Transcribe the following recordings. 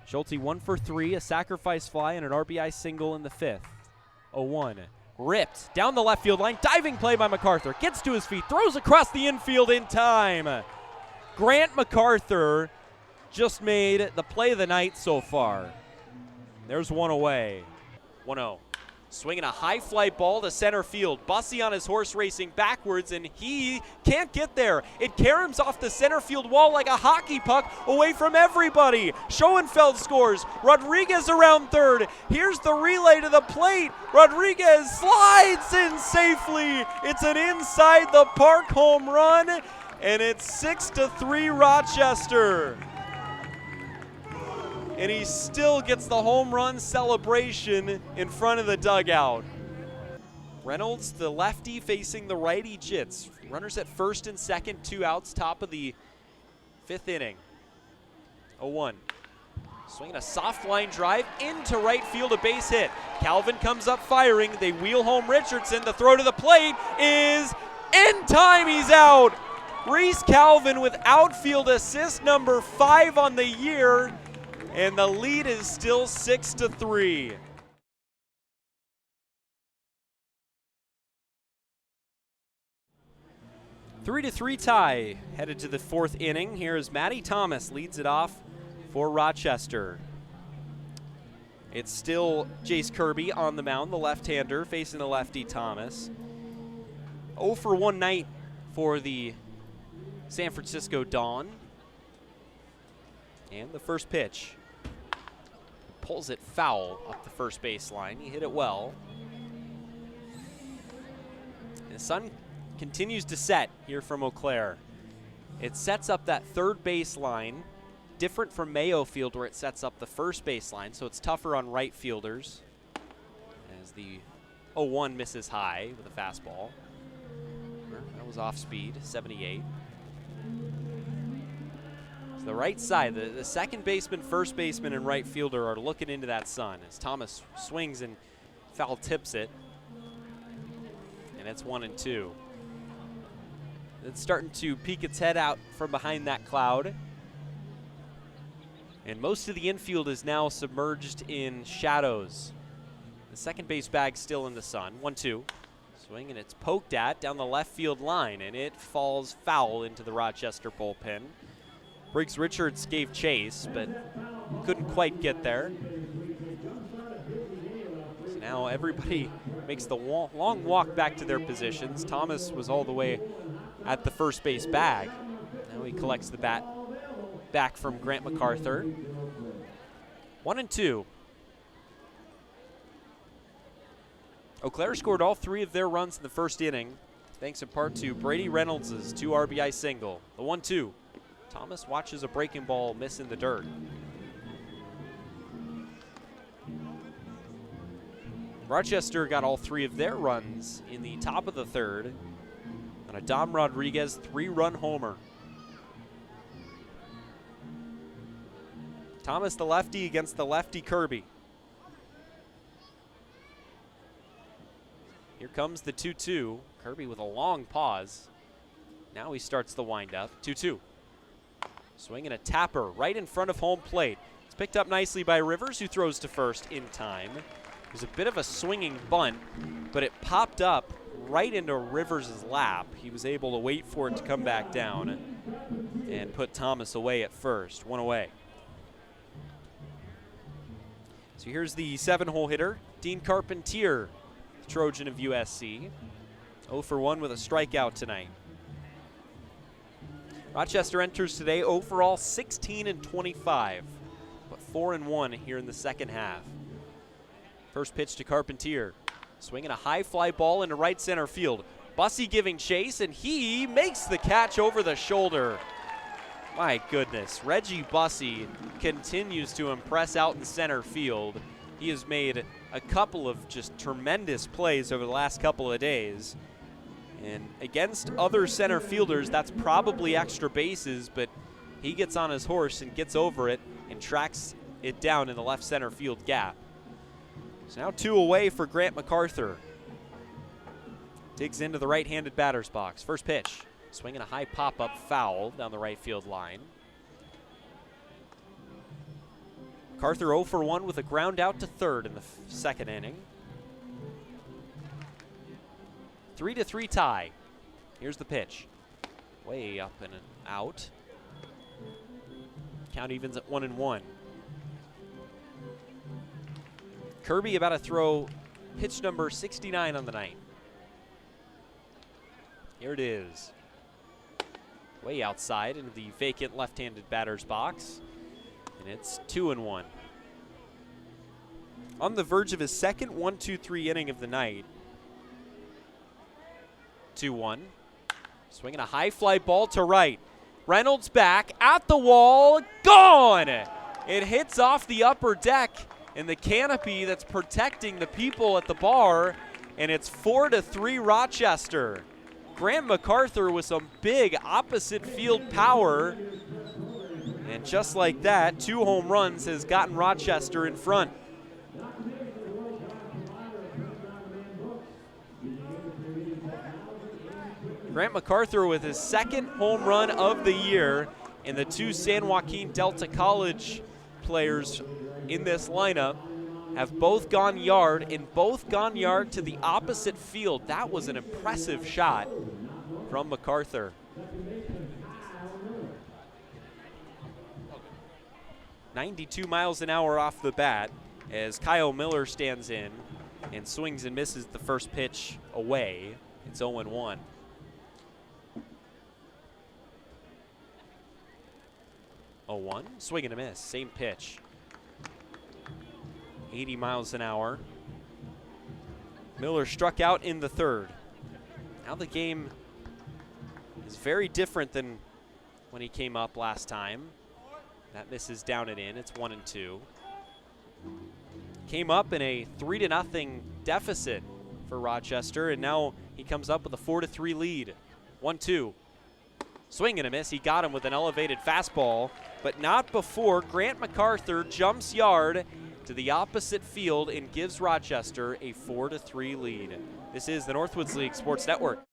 Schulte 1 for 3, a sacrifice fly, and an RBI single in the 5th. 0-1. Ripped down the left field line. Diving play by MacArthur. Gets to his feet. Throws across the infield in time. Grant MacArthur just made the play of the night so far. There's one away. 1-0. Swinging a high fly ball to center field. Bussey on his horse racing backwards, and he can't get there. It caroms off the center field wall like a hockey puck away from everybody. Schoenfeld scores. Rodriguez around third. Here's the relay to the plate. Rodriguez slides in safely. It's an inside the park home run, and it's 6-3 Rochester. And he still gets the home run celebration in front of the dugout. Reynolds, the lefty, facing the righty Jits. Runners at first and second, 2 outs, top of the 5th inning. 0-1. Swinging a soft line drive into right field, a base hit. Calvin comes up firing. They wheel home Richardson. The throw to the plate is in time. He's out. Reese Calvin with outfield assist number 5 on the year. And the lead is still 6-3. Three to 3 tie headed to the 4th inning. Here is Matty Thomas leads it off for Rochester. It's still Jace Kirby on the mound, the left-hander facing the lefty Thomas. 0 for 1 night for the San Francisco Dawn. And the first pitch. Pulls it foul up the first baseline. He hit it well. And the sun continues to set here from Eau Claire. It sets up that third baseline, different from Mayo Field where it sets up the first baseline, so it's tougher on right fielders. As the 0-1 misses high with a fastball. That was off speed, 78. The right side, the second baseman, first baseman, and right fielder are looking into that sun as Thomas swings and foul tips it. And it's 1-2. It's starting to peek its head out from behind that cloud. And most of the infield is now submerged in shadows. The second base bag still in the sun. 1-2. Swing, and it's poked at down the left field line, and it falls foul into the Rochester bullpen. Briggs Richards gave chase, but couldn't quite get there. So now everybody makes the long walk back to their positions. Thomas was all the way at the first base bag. Now he collects the bat back from Grant MacArthur. 1-2. Eau Claire scored all 3 of their runs in the first inning, thanks in part to Brady Reynolds' 2 RBI single. The 1-2. Thomas watches a breaking ball miss in the dirt. Rochester got all 3 of their runs in the top of the 3rd on a Dom Rodriguez 3-run homer. Thomas the lefty against the lefty Kirby. Here comes the 2-2. Kirby with a long pause. Now he starts the windup. 2-2. Swinging a tapper right in front of home plate. It's picked up nicely by Rivers, who throws to first in time. It was a bit of a swinging bunt, but it popped up right into Rivers' lap. He was able to wait for it to come back down and put Thomas away at first. 1 away. So here's the 7-hole hitter, Dean Carpentier, the Trojan of USC. 0 for 1 with a strikeout tonight. Rochester enters today overall 16-25, but 4-1 here in the second half. First pitch to Carpentier. Swinging a high fly ball into right center field. Bussey giving chase, and he makes the catch over the shoulder. My goodness, Reggie Bussey continues to impress out in center field. He has made a couple of just tremendous plays over the last couple of days. And against other center fielders, that's probably extra bases, but he gets on his horse and gets over it and tracks it down in the left center field gap. So now 2 away for Grant MacArthur. Digs into the right-handed batter's box. First pitch, swinging a high pop-up foul down the right field line. MacArthur 0 for 1 with a ground out to third in the second inning. 3-3 tie. Here's the pitch. Way up and out. Count evens at 1-1. Kirby about to throw pitch number 69 on the night. Here it is. Way outside into the vacant left-handed batter's box. And it's 2-1. On the verge of his second 1-2-3 inning of the night. 2-1. Swinging a high fly ball to right. Reynolds back at the wall. Gone! It hits off the upper deck and the canopy that's protecting the people at the bar, and it's 4-3 Rochester. Grant MacArthur with some big opposite field power, and just like that, 2 home runs has gotten Rochester in front. Grant MacArthur with his second home run of the year, and the 2 San Joaquin Delta College players in this lineup have both gone yard, and both gone yard to the opposite field. That was an impressive shot from MacArthur. 92 miles an hour off the bat as Kyle Miller stands in and swings and misses the first pitch away. It's 0-1. Swing and a miss, same pitch. 80 miles an hour. Miller struck out in the third. Now the game is very different than when he came up last time. That misses down and in. It's 1-2. Came up in a 3-0 deficit for Rochester, and now he comes up with a 4-3 lead. 1-2. Swing and a miss. He got him with an elevated fastball, but not before Grant MacArthur jumps yard to the opposite field and gives Rochester a 4-3 lead. This is the Northwoods League Sports Network.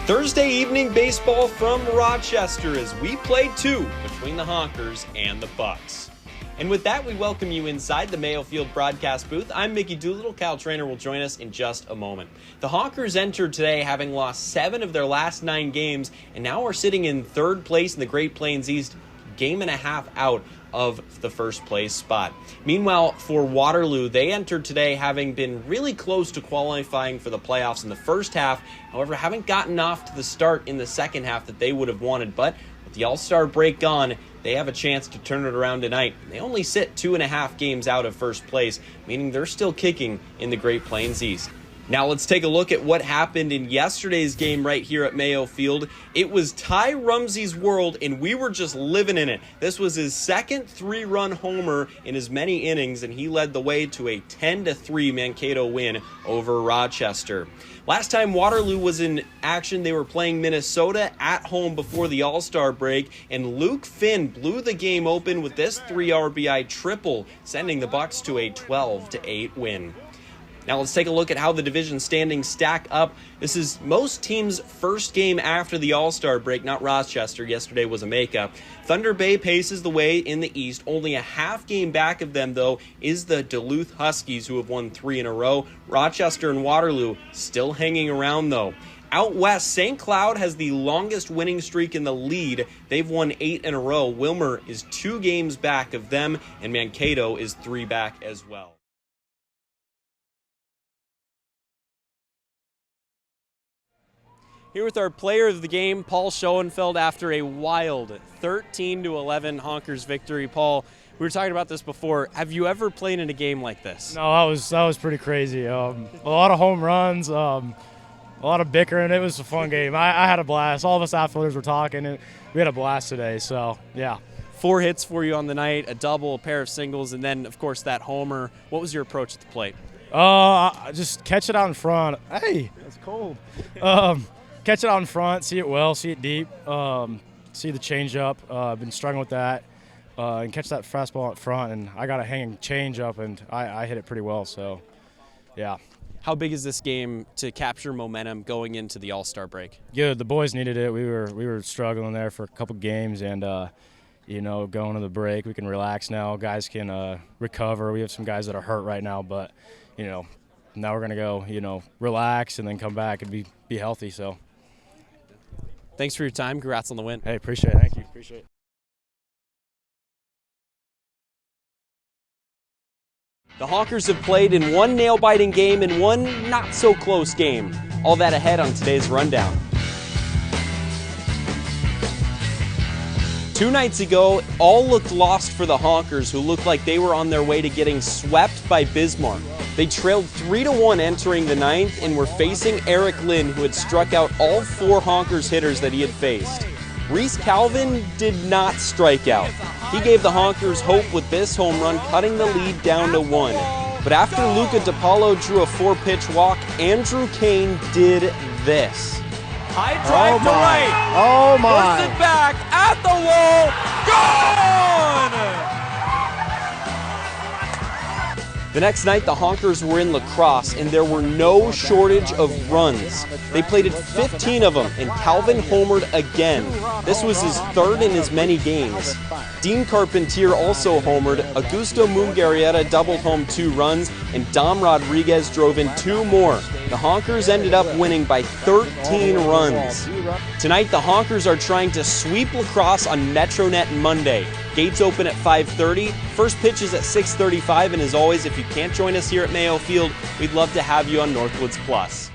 Thursday evening baseball from Rochester as we play 2 between the Honkers and the Bucks. And with that, we welcome you inside the Mayo Field broadcast booth. I'm Mickey Doolittle. Kyle Trainer will join us in just a moment. The Honkers entered today having lost 7 of their last 9 games, and now are sitting in 3rd place in the Great Plains East, game and a half out of the first place spot. Meanwhile, for Waterloo, they entered today having been really close to qualifying for the playoffs in the first half. However, haven't gotten off to the start in the second half that they would have wanted. But with the All-Star break gone, they have a chance to turn it around tonight. They only sit 2.5 games out of first place, meaning they're still kicking in the Great Plains East. Now let's take a look at what happened in yesterday's game right here at Mayo Field. It was Ty Rumsey's world, and we were just living in it. This was his second 3-run homer in as many innings, and he led the way to a 10-3 Mankato win over Rochester. Last time Waterloo was in action, they were playing Minnesota at home before the All-Star break, and Luke Finn blew the game open with this 3 RBI triple, sending the Bucks to a 12-8 win. Now let's take a look at how the division standings stack up. This is most teams' first game after the All-Star break, not Rochester. Yesterday was a makeup. Thunder Bay paces the way in the East. Only a half game back of them, though, is the Duluth Huskies, who have won 3 in a row. Rochester and Waterloo still hanging around, though. Out west, St. Cloud has the longest winning streak in the lead. They've won 8 in a row. Wilmer is 2 games back of them, and Mankato is 3 back as well. Here with our player of the game, Paul Schoenfeld, after a wild 13-11 Honkers victory. Paul, we were talking about this before. Have you ever played in a game like this? No, that was pretty crazy. A lot of home runs, a lot of bickering. It was a fun game. I had a blast. All of us outfielders were talking, and we had a blast today. So, yeah. 4 hits for you on the night, a double, a pair of singles, and then, of course, that homer. What was your approach at the plate? Just catch it out in front. Hey, that's cold. Catch it out in front, see it well, see it deep, see the changeup. I've been struggling with that, and catch that fastball out front. And I got a hanging changeup, and I hit it pretty well. So, yeah. How big is this game to capture momentum going into the All-Star break? Good. The boys needed it. We were struggling there for a couple games, and you know, going to the break, we can relax now. Guys can recover. We have some guys that are hurt right now, but you know, now we're gonna go, you know, relax and then come back and be healthy. So, Thanks for your time. Congrats on the win. hey, appreciate it. Thank you. Appreciate it. The Honkers have played in one nail-biting game and one not-so-close game. All that ahead on today's rundown. 2 nights ago, all looked lost for the Honkers, who looked like they were on their way to getting swept by Bismarck. They trailed 3-1 entering the 9th and were facing Eric Lynn, who had struck out all 4 Honkers hitters that he had faced. Reese Calvin did not strike out. He gave the Honkers hope with this home run, cutting the lead down to 1. But after Luca DiPaolo drew a 4-pitch walk, Andrew Kane did this. High drive to right. Oh my! Pushed it back at the wall. Gone! The next night, the Honkers were in lacrosse, and there were no shortage of runs. They plated 15 of them, and Calvin homered again. This was his 3rd in as many games. Dean Carpentier also homered, Augusto Mungarieta doubled home 2 runs, and Dom Rodriguez drove in 2 more. The Honkers ended up winning by 13 runs. Tonight, the Honkers are trying to sweep lacrosse on MetroNet Monday. Gates open at 5:30. First pitch is at 6:35, and as always, if you can't join us here at Mayo Field, we'd love to have you on Northwoods Plus.